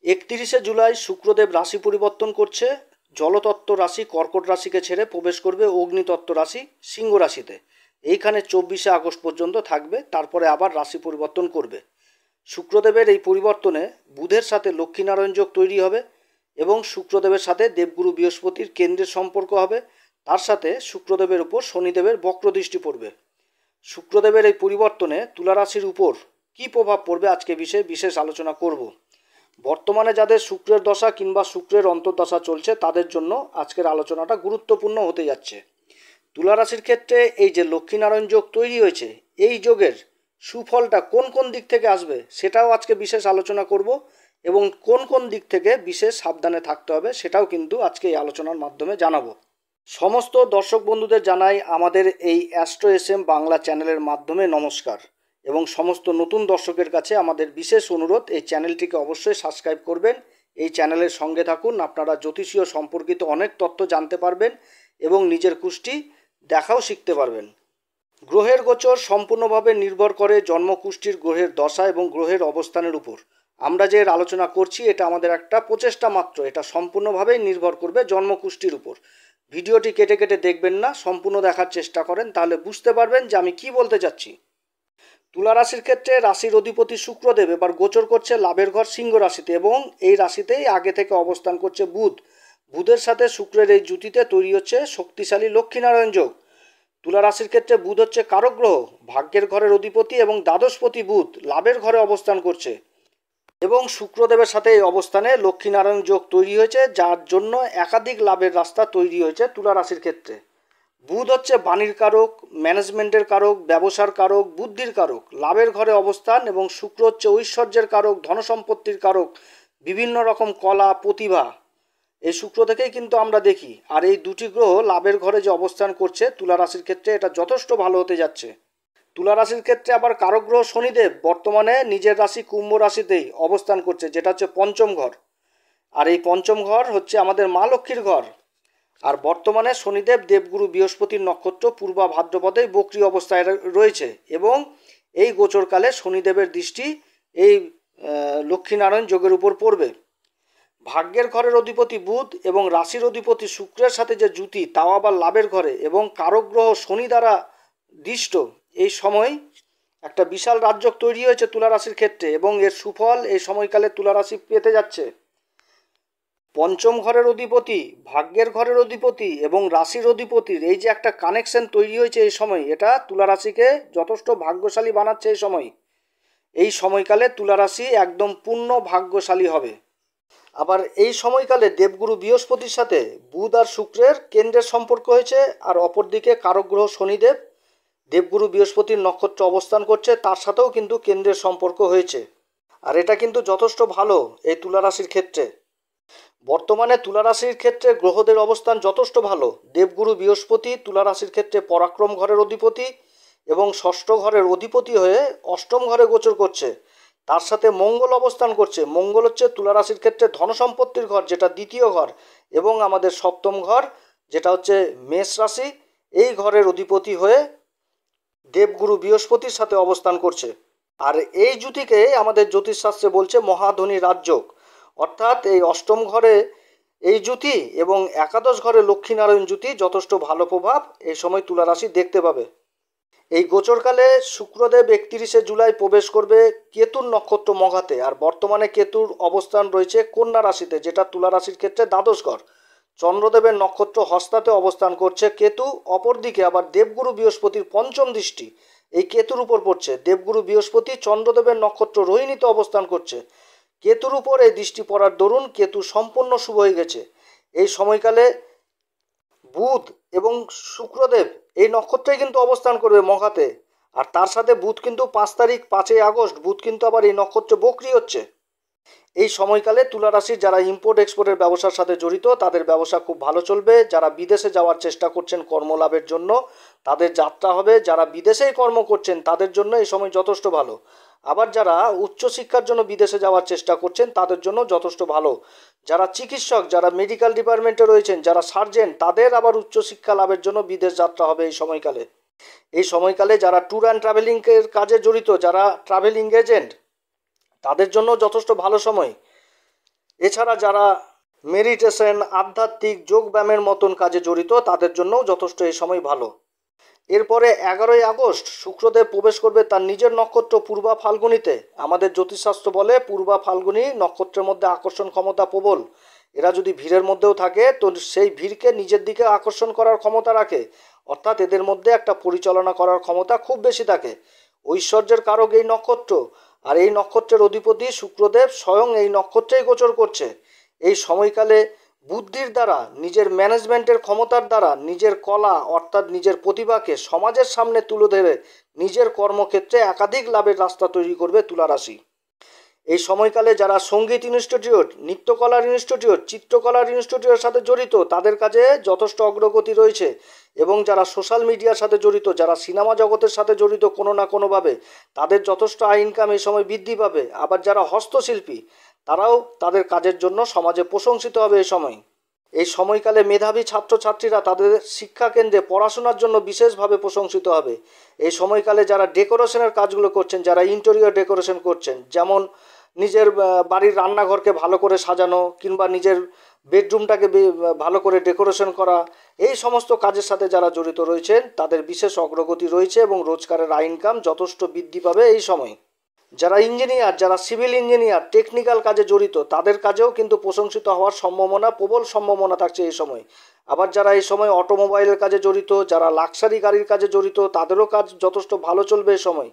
31শে জুলাই শুক্রদেব রাশি পরিবর্তন করছে। জলতত্ত্ব রাশি কর্কট রাশিকে ছেড়ে প্রবেশ করবে অগ্নিতত্ত্ব রাশি সিংহ রাশিতে। এইখানে 24শে আগস্ট পর্যন্ত থাকবে, তারপরে আবার রাশি পরিবর্তন করবে। শুক্রদেবের এই পরিবর্তনে বুধের সাথে লক্ষ্মীনারায়ণ যোগ তৈরি হবে এবং শুক্রদেবের সাথে দেবগুরু বৃহস্পতির কেন্দ্রের সম্পর্ক হবে। তার সাথে শুক্রদেবের উপর শনিদেবের বক্রদৃষ্টি পড়বে। শুক্রদেবের এই পরিবর্তনে তুলা রাশির উপর কী প্রভাব পড়বে আজকে বিষয়ে বিশেষ আলোচনা করব। বর্তমানে যাদের শুক্রের দশা কিংবা শুক্রের অন্তর্দশা চলছে তাদের জন্য আজকের আলোচনাটা গুরুত্বপূর্ণ হতে যাচ্ছে। তুলা রাশির ক্ষেত্রে এই যে লক্ষ্মীনারায়ণ যোগ তৈরি হয়েছে, এই যোগের সুফলটা কোন কোন দিক থেকে আসবে সেটাও আজকে বিশেষ আলোচনা করব এবং কোন কোন দিক থেকে বিশেষ সাবধানে থাকতে হবে সেটাও কিন্তু আজকে এই আলোচনার মাধ্যমে জানাবো। সমস্ত দর্শক বন্ধুদের জানাই আমাদের এই অ্যাস্ট্রো এসএম বাংলা চ্যানেলের মাধ্যমে নমস্কার এবং সমস্ত নতুন দর্শকের কাছে আমাদের বিশেষ অনুরোধ, এই চ্যানেলটিকে অবশ্যই সাবস্ক্রাইব করবেন। এই চ্যানেলের সঙ্গে থাকুন, আপনারা জ্যোতিষীয় সম্পর্কিত অনেক তথ্য জানতে পারবেন এবং নিজের কুষ্টি দেখাও শিখতে পারবেন। গ্রহের গোচর সম্পূর্ণভাবে নির্ভর করে জন্মকুষ্ঠির গ্রহের দশা এবং গ্রহের অবস্থানের উপর। আমরা যে আলোচনা করছি এটা আমাদের একটা প্রচেষ্টা মাত্র, এটা সম্পূর্ণভাবেই নির্ভর করবে জন্মকুষ্ঠির উপর। ভিডিওটি কেটে কেটে দেখবেন না, সম্পূর্ণ দেখার চেষ্টা করেন, তাহলে বুঝতে পারবেন যে আমি কি বলতে চাচ্ছি। তুলা রাশির ক্ষেত্রে রাশির অধিপতি শুক্রদেব এবার গোচর করছে লাভের ঘর সিংহ রাশিতে এবং এই রাশিতেই আগে থেকে অবস্থান করছে বুধ। বুধের সাথে শুক্রের এই জুতিতে তৈরি হচ্ছে শক্তিশালী লক্ষ্মীনারায়ণ যোগ। তুলা রাশির ক্ষেত্রে বুধ হচ্ছে কারক গ্রহ, ভাগ্যের ঘরের অধিপতি এবং দ্বাদশপতি বুধ লাভের ঘরে অবস্থান করছে এবং শুক্রদেবের সাথে এই অবস্থানে লক্ষ্মীনারায়ণ যোগ তৈরি হয়েছে, যার জন্য একাধিক লাভের রাস্তা তৈরি হয়েছে তুলা রাশির ক্ষেত্রে। বুধ হচ্ছে বাণীর কারক, ম্যানেজমেন্টের কারক, ব্যবসার কারক, বুদ্ধির কারক, লাভের ঘরে অবস্থান, এবং শুক্র হচ্ছে ঐশ্বর্যের কারক, ধনসম্পত্তির কারক, বিভিন্ন রকম কলা প্রতিভা এই শুক্র থেকেই কিন্তু আমরা দেখি। আর এই দুটি গ্রহ লাভের ঘরে যে অবস্থান করছে তুলা রাশির ক্ষেত্রে এটা যথেষ্ট ভালো হতে যাচ্ছে। তুলা রাশির ক্ষেত্রে আবার কারক গ্রহ শনিদেব বর্তমানে নিজের রাশি কুম্ভ রাশিতেই অবস্থান করছে, যেটা হচ্ছে পঞ্চম ঘর। আর এই পঞ্চম ঘর হচ্ছে আমাদের মা লক্ষ্মীর ঘর। আর বর্তমানে শনিদেব দেবগুরু বৃহস্পতির নক্ষত্র পূর্বা ভাদ্রপদেই বক্রী অবস্থায় রয়েছে এবং এই গোচরকালে শনিদেবের দৃষ্টি এই লক্ষ্মীনারায়ণ যোগের উপর পড়বে। ভাগ্যের ঘরের অধিপতি বুধ এবং রাশির অধিপতি শুক্রের সাথে যে জুতি, তাও আবার লাভের ঘরে এবং কারক গ্রহ শনি দ্বারা দৃষ্ট। এই সময় একটা বিশাল রাজযোগ তৈরি হয়েছে তুলা রাশির ক্ষেত্রে এবং এর সুফল এই সময়কালে তুলা রাশি পেতে যাচ্ছে। পঞ্চম ঘরের অধিপতি, ভাগ্যের ঘরের অধিপতি এবং রাশির অধিপতির এই যে একটা কানেকশন তৈরি হয়েছে এই সময়, এটা তুলা রাশিকে যথেষ্ট ভাগ্যশালী বানাচ্ছে। এই সময়কালে তুলা রাশি একদম পূর্ণ ভাগ্যশালী হবে। আবার এই সময়কালে দেবগুরু বৃহস্পতির সাথে বুধ আর শুক্রের কেন্দ্রের সম্পর্ক হয়েছে, আর অপরদিকে কারক গ্রহ শনিদেব দেবগুরু বৃহস্পতির নক্ষত্র অবস্থান করছে, তার সাথেও কিন্তু কেন্দ্রের সম্পর্ক হয়েছে। আর এটা কিন্তু যথেষ্ট ভালো এই তুলা রাশির ক্ষেত্রে। বর্তমানে তুলা রাশির ক্ষেত্রে গ্রহদের অবস্থান যথেষ্ট ভালো। দেবগুরু বৃহস্পতি তুলা রাশির ক্ষেত্রে পরাক্রম ঘরের অধিপতি এবং ষষ্ঠ ঘরের অধিপতি হয়ে অষ্টম ঘরে গোচর করছে। তার সাথে মঙ্গল অবস্থান করছে। মঙ্গল হচ্ছে তুলা রাশির ক্ষেত্রে ধনসম্পত্তির ঘর, যেটা দ্বিতীয় ঘর, এবং আমাদের সপ্তম ঘর যেটা হচ্ছে মেষ রাশি, এই ঘরের অধিপতি হয়ে দেবগুরু বৃহস্পতির সাথে অবস্থান করছে। আর এই জুতিকে আমাদের জ্যোতিষশাস্ত্রে বলছে মহাধনী রাজযোগ। অর্থাৎ এই অষ্টম ঘরে এই জুতি এবং একাদশ ঘরে লক্ষ্মীনারায়ণ জুতি যথেষ্ট ভালো প্রভাব এই সময় তুলা রাশি দেখতে পাবে। এই গোচরকালে শুক্রদেব 31শে জুলাই প্রবেশ করবে কেতুর নক্ষত্র মঘাতে, আর বর্তমানে কেতুর অবস্থান রয়েছে কন্যা রাশিতে, যেটা তুলা রাশির ক্ষেত্রে দ্বাদশ ঘর। চন্দ্রদেবের নক্ষত্র হস্তাতে অবস্থান করছে কেতু। অপরদিকে আবার দেবগুরু বৃহস্পতির পঞ্চম দৃষ্টি এই কেতুর উপর পড়ছে। দেবগুরু বৃহস্পতি চন্দ্রদেবের নক্ষত্র রোহিণীতে অবস্থান করছে। কেতুর উপর এই দৃষ্টি পড়ার দরুন কেতু সম্পূর্ণ শুভ হয়ে গেছে। এই সময়কালে বুধ এবং শুক্রদেব এই নক্ষত্রেই কিন্তু অবস্থান করবে মঘাতে, আর তার সাথে বুধ কিন্তু 5 আগস্ট বুধ কিন্তু আবার এই নক্ষত্রে বক্রী হচ্ছে। এই সময়কালে তুলা রাশির যারা ইম্পোর্ট এক্সপোর্টের ব্যবসার সাথে জড়িত তাদের ব্যবসা খুব ভালো চলবে। যারা বিদেশে যাওয়ার চেষ্টা করছেন কর্মলাভের জন্য তাদের যাত্রা হবে। যারা বিদেশেই কর্ম করছেন তাদের জন্য এই সময় যথেষ্ট ভালো। আবার যারা উচ্চশিক্ষার জন্য বিদেশে যাওয়ার চেষ্টা করছেন তাদের জন্য যথেষ্ট ভালো। যারা চিকিৎসক, যারা মেডিকেল ডিপার্টমেন্টে রয়েছেন, যারা সার্জেন, তাদের আবার উচ্চশিক্ষা লাভের জন্য বিদেশ যাত্রা হবে এই সময়কালে। এই সময়কালে যারা ট্যুর অ্যান্ড ট্রাভেলিংয়ের কাজে জড়িত, যারা ট্রাভেলিং এজেন্ট, তাদের জন্য যথেষ্ট ভালো সময়। এছাড়া যারা মেডিটেশন, আধ্যাত্মিক, যোগব্যায়ামের মতন কাজে জড়িত তাদের জন্যও যথেষ্ট এই সময় ভালো। এরপরে 11ই আগস্ট শুক্রদেব প্রবেশ করবে তার নিজের নক্ষত্র পূর্বা ফাল্গুনিতে। আমাদের জ্যোতিষশাস্ত্র বলে পূর্বা ফাল্গুনি নক্ষত্রের মধ্যে আকর্ষণ ক্ষমতা প্রবল। এরা যদি ভিড়ের মধ্যেও থাকে তো সেই ভিড়কে নিজের দিকে আকর্ষণ করার ক্ষমতা রাখে, অর্থাৎ এদের মধ্যে একটা পরিচালনা করার ক্ষমতা খুব বেশি থাকে। ঐশ্বর্যের কারক এই নক্ষত্র, আর এই নক্ষত্রের অধিপতি শুক্রদেব স্বয়ং এই নক্ষত্রেই গোচর করছে। এই সময়কালে বুদ্ধির দ্বারা, নিজের ম্যানেজমেন্টের ক্ষমতার দ্বারা নিজের কলা অর্থাৎ নিজের প্রতিভাকে সমাজের সামনে তুলে ধরে নিজের কর্মক্ষেত্রে একাধিক লাভের রাস্তা তৈরি করবে তুলা রাশি। এই সময়কালে যারা সঙ্গীত ইনস্টিটিউট, নৃত্যকলার ইনস্টিটিউট, চিত্রকলার ইনস্টিটিউটের সাথে জড়িত তাদের কাজে যথেষ্ট অগ্রগতি রয়েছে, এবং যারা সোশ্যাল মিডিয়ার সাথে জড়িত, যারা সিনেমা জগতের সাথে জড়িত কোনো না কোনোভাবে, তাদের যথেষ্ট আয় ইনকাম এই সময় বৃদ্ধি পাবে। আবার যারা হস্তশিল্পী তারাও তাদের কাজের জন্য সমাজে প্রশংসিত হবে এই সময়। এই সময়কালে মেধাবী ছাত্রছাত্রীরা তাদের শিক্ষাকেন্দ্রে পড়াশোনার জন্য বিশেষভাবে প্রশংসিত হবে। এই সময়কালে যারা ডেকোরেশনের কাজগুলো করছেন, যারা ইন্টেরিয়র ডেকোরেশন করছেন, যেমন নিজের বাড়ির রান্নাঘরকে ভালো করে সাজানো কিংবা নিজের বেডরুমটাকে ভালো করে ডেকোরেশন করা, এই সমস্ত কাজের সাথে যারা জড়িত রয়েছেন তাদের বিশেষ অগ্রগতি রয়েছে এবং রোজগারের আয় ইনকাম যথেষ্ট বৃদ্ধি পাবে এই সময়। যারা ইঞ্জিনিয়ার, যারা সিভিল ইঞ্জিনিয়ার, টেকনিক্যাল কাজে জড়িত তাদের কাজেও কিন্তু প্রশংসিত হওয়ার সম্ভাবনা, প্রবল সম্ভাবনা থাকছে এই সময়। আবার যারা এই সময় অটোমোবাইলের কাজে জড়িত, যারা লাক্সারি গাড়ির কাজে জড়িত তাদেরও কাজ যথেষ্ট ভালো চলবে এই সময়।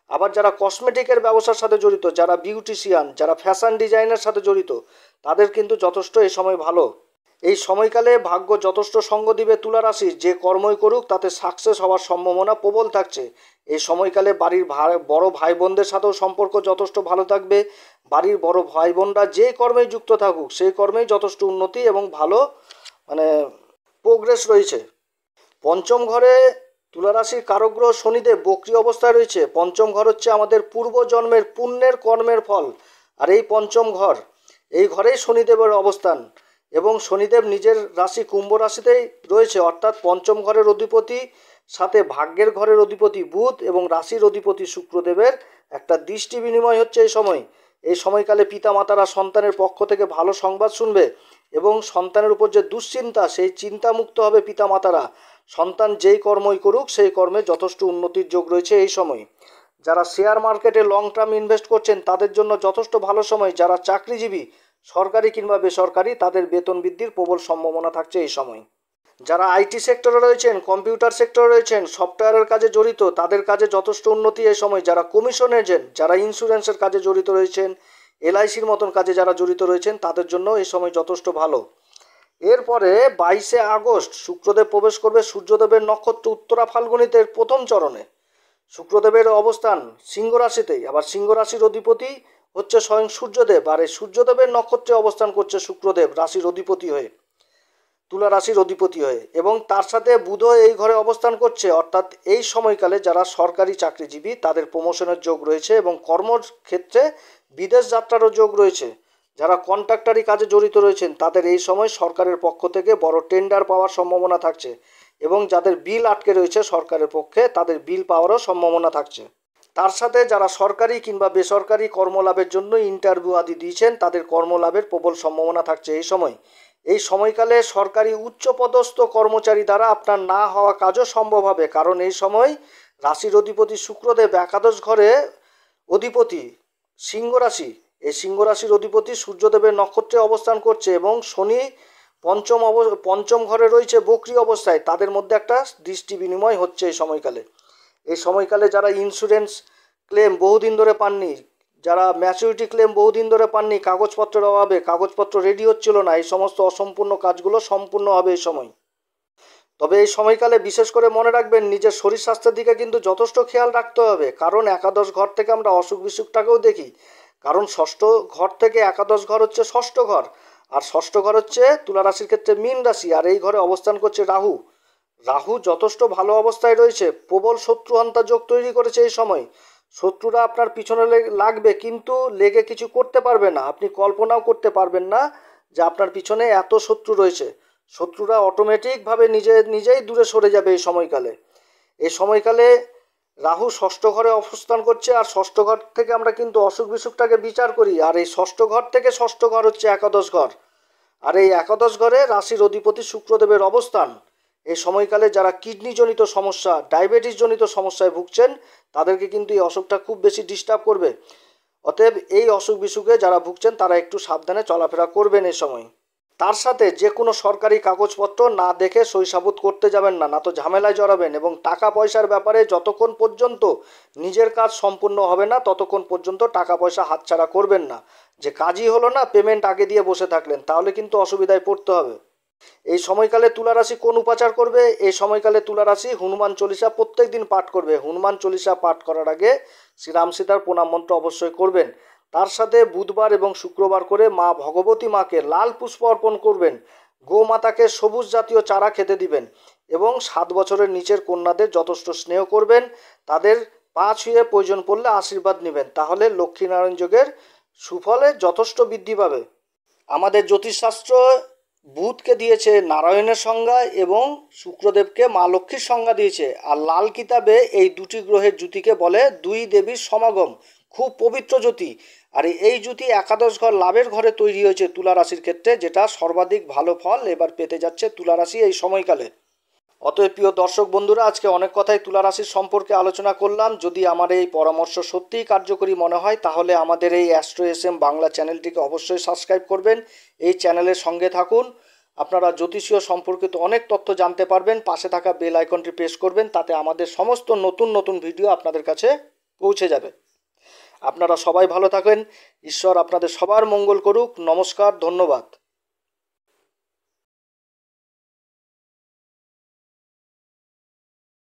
আবার যারা কসমেটিকের ব্যবসার সাথে জড়িত, যারা বিউটিশিয়ান, যারা ফ্যাশন ডিজাইনের সাথে জড়িত তাদের কিন্তু যথেষ্ট এই সময় ভালো। এই সময়কালে ভাগ্য যথেষ্ট সঙ্গ দিবে তুলা রাশির, যে কর্মই করুক তাতে সাকসেস হওয়ার সম্ভাবনা প্রবল থাকছে। এই সময়কালে বাড়ির বড় ভাই বোনদের সাথেও সম্পর্ক যথেষ্ট ভালো থাকবে। বাড়ির বড় ভাই বোনরা যে কর্মেই যুক্ত থাকুক সেই কর্মেই যথেষ্ট উন্নতি এবং ভালো প্রোগ্রেস রয়েছে। পঞ্চম ঘরে তুলা রাশির কারকগ্রহ শনিদেব বক্রী অবস্থায় রয়েছে। পঞ্চম ঘর হচ্ছে আমাদের পূর্বজন্মের পুণ্যের কর্মের ফল, আর এই পঞ্চম ঘর, এই ঘরেই শনিদেবের অবস্থান, এবং শনিদেব নিজের রাশি কুম্ভ রাশিতেই রয়েছে, অর্থাৎ পঞ্চম ঘরের অধিপতি সাথে ভাগ্যের ঘরের অধিপতি বুধ এবং রাশির অধিপতি শুক্রদেবের একটা দৃষ্টি বিনিময় হচ্ছে এই সময়। এই সময়কালে পিতামাতারা সন্তানের পক্ষ থেকে ভালো সংবাদ শুনবে এবং সন্তানের উপর যে দুশ্চিন্তা সেই চিন্তামুক্ত হবে পিতামাতারা। সন্তান যেই কর্মই করুক সেই কর্মে যথেষ্ট উন্নতির যোগ রয়েছে এই সময়। যারা শেয়ার মার্কেটে লং টার্ম ইনভেস্ট করছেন তাদের জন্য যথেষ্ট ভালো সময়। যারা চাকরিজীবী, সরকারি কিংবা বেসরকারি, তাদের বেতন বৃদ্ধির প্রবল সম্ভাবনা থাকছে এই সময়। যারা আইটি সেক্টরে রয়েছেন, কম্পিউটার সেক্টরে রয়েছেন, সফটওয়্যারের কাজে জড়িত তাদের কাজে যথেষ্ট উন্নতি এই সময়। যারা কমিশন এজেন্ট, যারা ইন্স্যুরেন্সের কাজে জড়িত রয়েছেন, এলআইসির মতন কাজে যারা জড়িত রয়েছেন তাদের জন্য এই সময় যথেষ্ট ভালো। এরপরে 22শে আগস্ট শুক্রদেব প্রবেশ করবে সূর্যদেবের নক্ষত্র উত্তরা ফাল্গুনিতের প্রথম চরণে। শুক্রদেবের অবস্থান সিংহ রাশিতেই, আবার সিংহ রাশির অধিপতি হচ্ছে স্বয়ং সূর্যদেব, আর এই সূর্যদেবের নক্ষত্রে অবস্থান করছে শুক্রদেব রাশির অধিপতি হয়ে, তুলা রাশির অধিপতি হয়ে, এবং তার সাথে বুধ এই ঘরে অবস্থান করছে। অর্থাৎ এই সময়কালে যারা সরকারি চাকরিজীবী তাদের প্রমোশনের যোগ রয়েছে এবং কর্মক্ষেত্রে বিদেশ যাত্রারও যোগ রয়েছে। যারা কন্ট্রাক্টারি কাজে জড়িত রয়েছেন তাদের এই সময় সরকারের পক্ষ থেকে বড় টেন্ডার পাওয়ার সম্ভাবনা থাকছে, এবং যাদের বিল আটকে রয়েছে সরকারের পক্ষে তাদের বিল পাওয়ারও সম্ভাবনা থাকছে। তার সাথে যারা সরকারি কিংবা বেসরকারি কর্মলাভের জন্য ইন্টারভিউ আদি দিয়েছেন তাদের কর্মলাভের প্রবল সম্ভাবনা থাকছে এই সময়। এই সময়কালে সরকারি উচ্চপদস্থ কর্মচারী দ্বারা আপনার না হওয়া কাজও সম্ভব হবে, কারণ এই সময় রাশির অধিপতি শুক্রদেব একাদশ ঘরে অধিপতি সিংহ রাশি, এই সিংহ রাশির অধিপতি সূর্যদেবের নক্ষত্রে অবস্থান করছে, এবং শনি পঞ্চম ঘরে রয়েছে বক্রী অবস্থায়। তাদের মধ্যে একটা দৃষ্টি বিনিময় হচ্ছে এই সময়কালে। এই সময়কালে যারা ইন্স্যুরেন্স ক্লেম বহুদিন ধরে পাননি, যারা ম্যাচুরিটি ক্লেম বহুদিন ধরে পাননি, কাগজপত্রের অভাবে কাগজপত্র রেডি হচ্ছিল না, এই সমস্ত অসম্পূর্ণ কাজগুলো সম্পূর্ণ হবে এই সময়। তবে এই সময়কালে বিশেষ করে মনে রাখবেন নিজের শরীর স্বাস্থ্যের দিকে কিন্তু যথেষ্ট খেয়াল রাখতে হবে, কারণ একাদশ ঘর থেকে আমরা অসুখ বিসুখটাকেও দেখি। কারণ ষষ্ঠ ঘর থেকে একাদশ ঘর হচ্ছে ষষ্ঠ ঘর, আর ষষ্ঠ ঘর হচ্ছে তুলা রাশির ক্ষেত্রে মীন রাশি, আর এই ঘরে অবস্থান করছে রাহু। রাহু যথেষ্ট ভালো অবস্থায় রয়েছে, প্রবল শত্রুহন্তা যোগ তৈরি করেছে এই সময়। শত্রুরা আপনার পিছনে লাগবে কিন্তু লেগে কিছু করতে পারবে না, আপনি কল্পনাও করতে পারবেন না যে আপনার পিছনে এত শত্রু রয়েছে। শত্রুরা অটোমেটিকভাবে নিজেই দূরে সরে যাবে এই সময়কালে। এই সময়কালে রাহু ষষ্ঠ ঘরে অবস্থান করছে, আর ষষ্ঠ ঘর থেকে আমরা কিন্তু অসুখ বিসুখটাকে বিচার করি, আর এই ষষ্ঠ ঘর থেকে ষষ্ঠ ঘর হচ্ছে একাদশ ঘর, আর এই একাদশ ঘরে রাশির অধিপতি শুক্রদেবের অবস্থান। এই সময়কালে যারা কিডনিজনিত সমস্যা, ডায়াবেটিস জনিত সমস্যায় ভুগছেন, তাদেরকে কিন্তু এই অসুখটা খুব বেশি ডিস্টার্ব করবে। অতএব এই অসুখ বিসুখে যারা ভুগছেন তারা একটু সাবধানে চলাফেরা করবেন এই সময়। তার সাথে যে কোনো সরকারি কাগজপত্র না দেখে সই সাবুত করতে যাবেন না, না তো ঝামেলায় জড়াবেন। এবং টাকা পয়সার ব্যাপারে যতক্ষণ পর্যন্ত নিজের কাজ সম্পূর্ণ হবে না ততক্ষণ পর্যন্ত টাকা পয়সা হাতছাড়া করবেন না। যে কাজই হলো না, পেমেন্ট আগে দিয়ে বসে থাকলেন, তাহলে কিন্তু অসুবিধায় পড়তে হবে। এই সময়কালে তুলা রাশি কোন উপাচার করবে? এই সময়কালে তুলা রাশি হনুমান চল্লিশা প্রত্যেক দিন পাঠ করবে। হনুমান চল্লিশা পাঠ করার আগে শ্রীরাম সীতার প্রণাম মন্ত্র অবশ্যই করবেন। তার সাথে বুধবার এবং শুক্রবার করে মা ভগবতী মাকে লাল পুষ্প অর্পণ করবেন। গোমাতাকে সবুজ জাতীয় চারা খেতে দিবেন এবং 7 বছরের নিচের কন্যাদের যথেষ্ট স্নেহ করবেন। তাদের পা ছুঁয়ে প্রয়োজন পড়লে আশীর্বাদ নেবেন, তাহলে লক্ষ্মীনারায়ণ যোগের সুফলে যথেষ্ট বৃদ্ধি পাবে। আমাদের জ্যোতিষশাস্ত্র বুধকে দিয়েছে নারায়ণের সংজ্ঞা এবং শুক্রদেবকে মা লক্ষ্মীর সংজ্ঞা দিয়েছে। আর লাল কিতাবে এই দুটি গ্রহের জ্যোতিকে বলে দুই দেবীর সমাগম, খুব পবিত্র জ্যোতি। আর এই জ্যোতি একাদশ ঘর লাভের ঘরে তৈরি হয়েছে তুলা রাশির ক্ষেত্রে, যেটা সর্বাধিক ভালো ফল এবার পেতে যাচ্ছে তুলা রাশি এই সময়কালে। অতএব প্রিয় দর্শক বন্ধুরা, আজকে অনেক কথাই তুলা রাশির সম্পর্কে আলোচনা করলাম। যদি আমার এই পরামর্শ সত্যিই কার্যকরী মনে হয় তাহলে আমাদের এই অ্যাস্ট্রো এসএম বাংলা চ্যানেলটিকে অবশ্যই সাবস্ক্রাইব করবেন, এই চ্যানেলের সঙ্গে থাকুন। আপনারা জ্যোতিষীয় সম্পর্কিত অনেক তথ্য জানতে পারবেন। পাশে থাকা বেল আইকনটি প্রেস করবেন, তাতে আমাদের সমস্ত নতুন নতুন ভিডিও আপনাদের কাছে পৌঁছে যাবে। আপনারা সবাই ভালো থাকেন, ঈশ্বর আপনাদের সবার মঙ্গল করুক। নমস্কার, ধন্যবাদ।